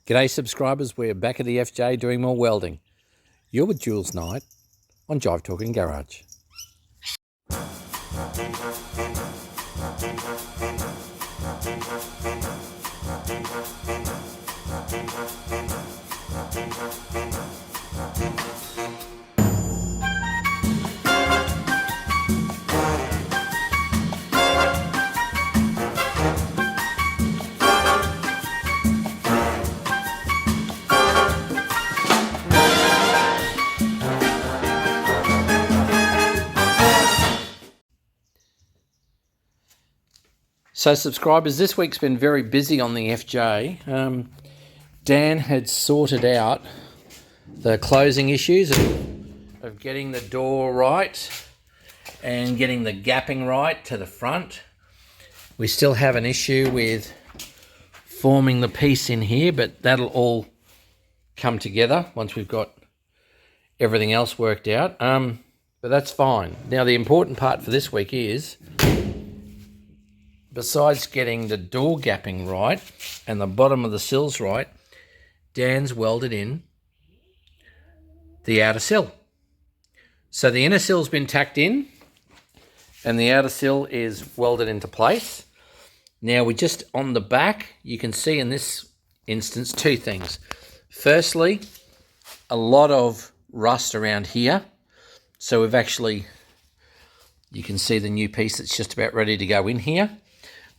G'day subscribers, we're back at the FJ doing more welding. You're with Jules Knight on Jive Talking Garage. So subscribers, this week's been very busy on the FJ. Dan had sorted out the closing issues of getting the door right and getting the gapping right to the front. We still have an issue with forming the piece in here, but that'll all come together once we've got everything else worked out. But that's fine. Now the important part for this week is, besides getting the door gapping right and the bottom of the sills right, Dan's welded in the outer sill. So the inner sill's been tacked in and the outer sill is welded into place. Now we just, on the back, you can see in this instance two things. Firstly, a lot of rust around here. So we've actually, you can see the new piece that's just about ready to go in here.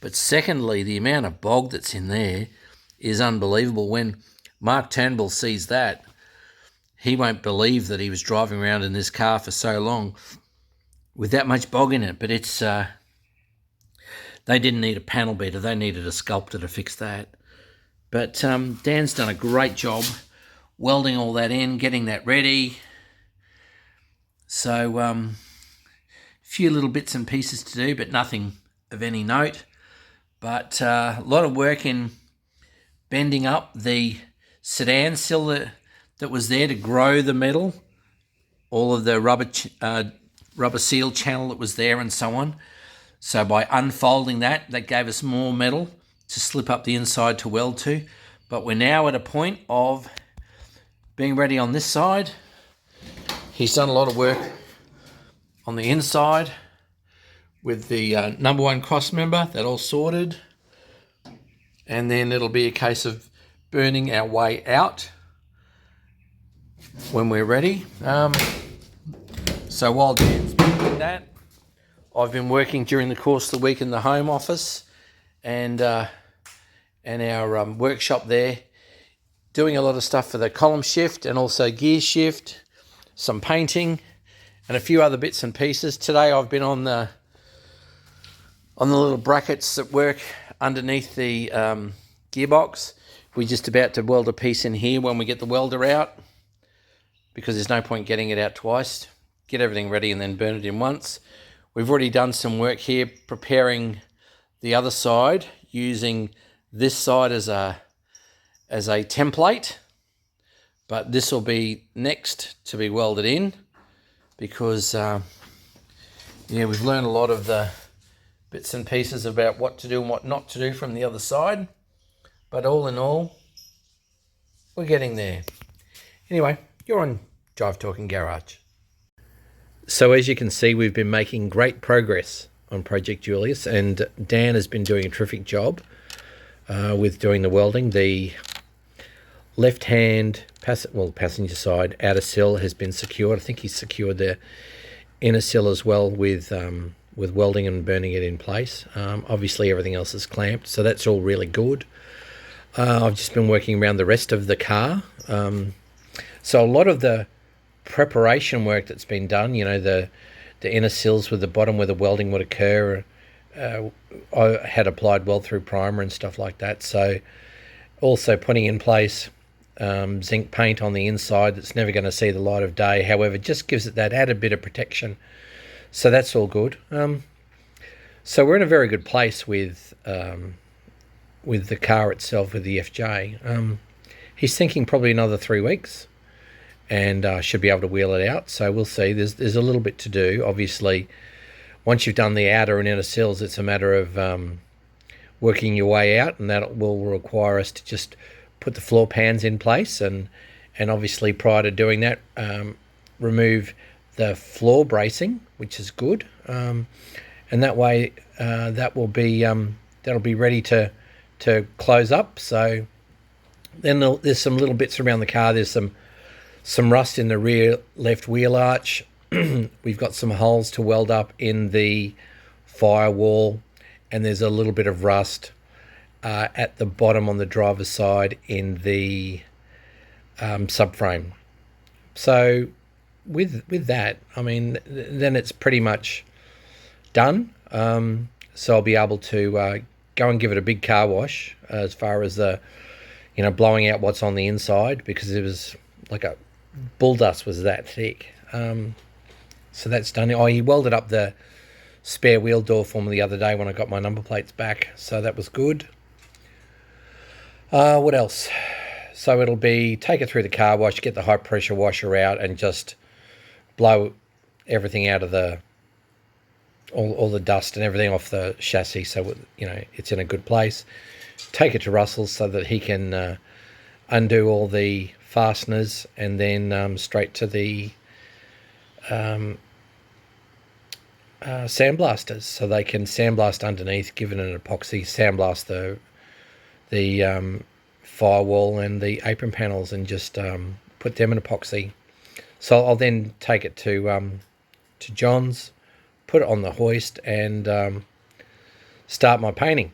But secondly, the amount of bog that's in there is unbelievable. When Mark Turnbull sees that, he won't believe that he was driving around in this car for so long with that much bog in it. But it's they didn't need a panel beater. They needed a sculptor to fix that. But Dan's done a great job welding all that in, getting that ready. So a few little bits and pieces to do, but nothing of any note. But a lot of work in bending up the sedan sill that was there to grow the metal, all of the rubber seal channel that was there and so on. So by unfolding that gave us more metal to slip up the inside to weld to. But we're now at a point of being ready on this side. He's done a lot of work on the inside with the number one cross member, that all sorted. And then it'll be a case of burning our way out when we're ready. So while Dan's been doing that, I've been working during the course of the week in the home office and our workshop there, doing a lot of stuff for the column shift and also gear shift, some painting and a few other bits and pieces. Today I've been on the little brackets that work underneath the gearbox. We're just about to weld a piece in here when we get the welder out, because there's no point getting it out twice. Get everything ready and then burn it in once. We've already done some work here preparing the other side, using this side as a template, but this will be next to be welded in, because we've learned a lot of the bits and pieces about what to do and what not to do from the other side. But all in all, we're getting there. Anyway, you're on Jive Talking Garage. So as you can see, we've been making great progress on Project Julius, and Dan has been doing a terrific job with doing the welding. The left-hand passenger side outer sill has been secured. I think he's secured the inner sill as well with welding and burning it in place. Obviously everything else is clamped, so that's all really good. I've just been working around the rest of the car. So a lot of the preparation work that's been done, the inner sills with the bottom where the welding would occur, I had applied weld through primer and stuff like that. So also putting in place zinc paint on the inside that's never going to see the light of day. However, just gives it that added bit of protection. So that's all good. So we're in a very good place with the car itself, with the FJ. He's thinking probably another 3 weeks, and should be able to wheel it out. So we'll see. There's a little bit to do. Obviously, once you've done the outer and inner sills, it's a matter of working your way out, and that will require us to just put the floor pans in place, and obviously prior to doing that, remove the floor bracing, which is good, and that way that'll be ready to close up. So then there's some little bits around the car. There's some rust in the rear left wheel arch. We've got some holes to weld up in the firewall, and there's a little bit of rust at the bottom on the driver's side in the subframe. So with that, I mean, then it's pretty much done. So I'll be able to go and give it a big car wash as far as the, blowing out what's on the inside, because it was like a bull dust was that thick. So that's done. Oh, he welded up the spare wheel door for me the other day when I got my number plates back, so that was good. What else? So it'll be take it through the car wash, get the high pressure washer out, and just blow everything out of all the dust and everything off the chassis, so it's in a good place. Take it to Russell's so that he can undo all the fasteners, and then straight to the sandblasters, so they can sandblast underneath, give it an epoxy, sandblast the firewall and the apron panels, and just put them in epoxy. So I'll then take it to John's, put it on the hoist, and start my painting.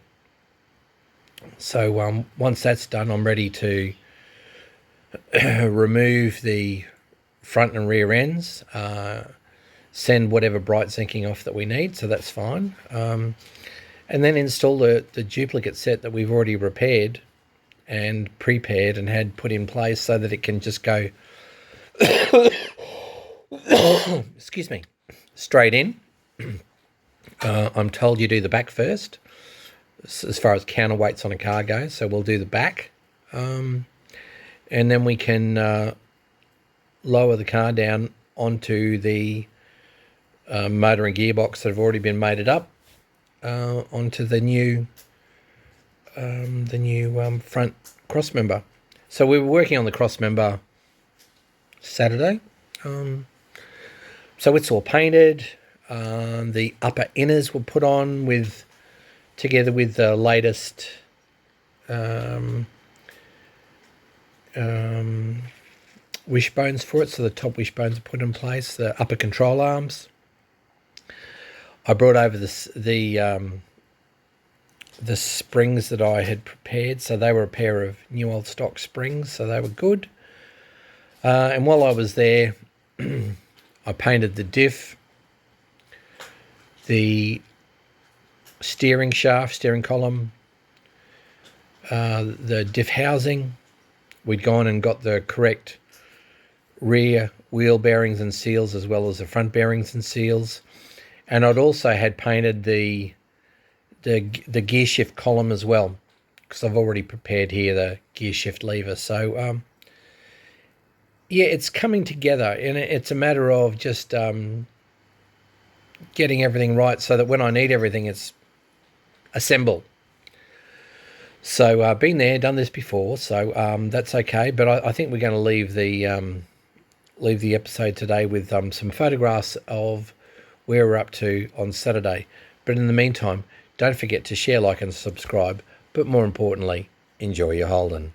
So once that's done, I'm ready to remove the front and rear ends, send whatever bright zinking off that we need, so that's fine, and then install the duplicate set that we've already repaired and prepared and had put in place, so that it can just go excuse me, straight in. I'm told you do the back first as far as counterweights on a car goes, so we'll do the back, and then we can lower the car down onto the motor and gearbox that have already been mated up, onto the new front cross member. So we were working on the cross member Saturday, so it's all painted. The upper inners were put on together with the latest wishbones for it. So the top wishbones are put in place, the upper control arms. I brought over the springs that I had prepared, so they were a pair of new old stock springs, so they were good. And while I was there, I painted the diff, the steering shaft, steering column, the diff housing. We'd gone and got the correct rear wheel bearings and seals, as well as the front bearings and seals. And I'd also had painted the gear shift column as well, because I've already prepared here the gear shift lever. So yeah, it's coming together, and it's a matter of just getting everything right, so that when I need everything, it's assembled. So been there, done this before, so that's okay. But I think we're going to leave the episode today with some photographs of where we're up to on Saturday. But in the meantime, don't forget to share, like, and subscribe. But more importantly, enjoy your Holden.